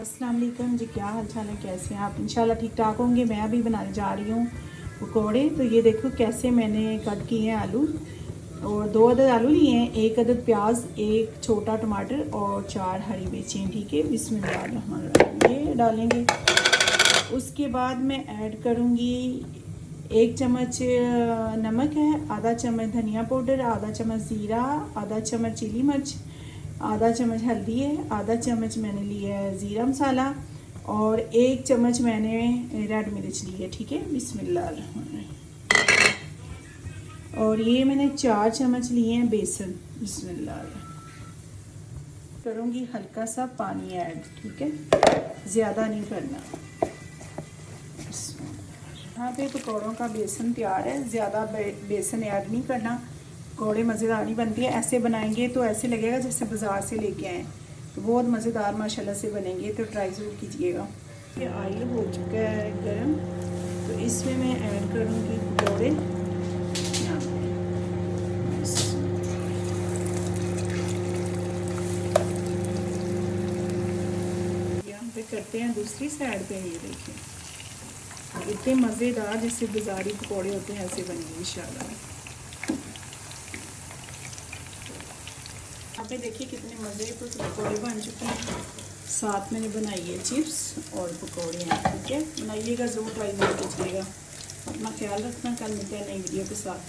अस्सलाम वालेकुम जी, क्या हाल चाल है, कैसे हैं आप? इंशाल्लाह ठीक ठाक होंगे। मैं अभी बनाने जा रही हूँ पकौड़े। तो ये देखो कैसे मैंने कट किए हैं आलू, और 2 अदद आलू लिए हैं, 1 अदद प्याज, 1 छोटा टमाटर और 4 हरी मिर्चें। ठीक है, बिस्मिल्लाह ये डालेंगे। उसके बाद मैं ऐड करूँगी 1 चम्मच नमक है, आधा चम्मच धनिया पाउडर, आधा चम्मच ज़ीरा, आधा चम्मच चिली मिर्च, आधा चम्मच हल्दी है, आधा चम्मच मैंने लिया है ज़ीरा मसाला और 1 चम्मच मैंने रेड मिर्च ली है। ठीक है, बिस्मिल्लाह। और ये मैंने 4 चम्मच लिए हैं बेसन। बिस्मिल्लाह। करूँगी हल्का सा पानी ऐड। ठीक है, ज़्यादा नहीं करना। यहाँ पे पकौड़ों का बेसन तैयार है, ज़्यादा बेसन ऐड नहीं करना, पकौड़े मज़ेदार नहीं बनती है। ऐसे बनाएंगे तो ऐसे लगेगा जैसे बाज़ार से लेके आए, तो बहुत मज़ेदार माशाल्लाह से बनेंगे। तो ट्राई ज़रूर कीजिएगा। ये ऑयल हो चुका है गरम, तो इसमें मैं ऐड करूँगी पकौड़े। यहाँ पे करते हैं दूसरी साइड पे। ये देखिए इतने मज़ेदार जैसे बाज़ारी पकौड़े होते हैं ऐसे बनेंगे इंशाल्लाह। यहाँ पे देखिए कितने मज़े के पकौड़े बन चुके हैं। साथ मैंने बनाई है चिप्स और पकौड़े हैं। ठीक है, बनाइएगा ज़रूर, ट्राई कीजिएगा। अपना ख्याल रखना, कल मिलते हैं नई वीडियो के साथ।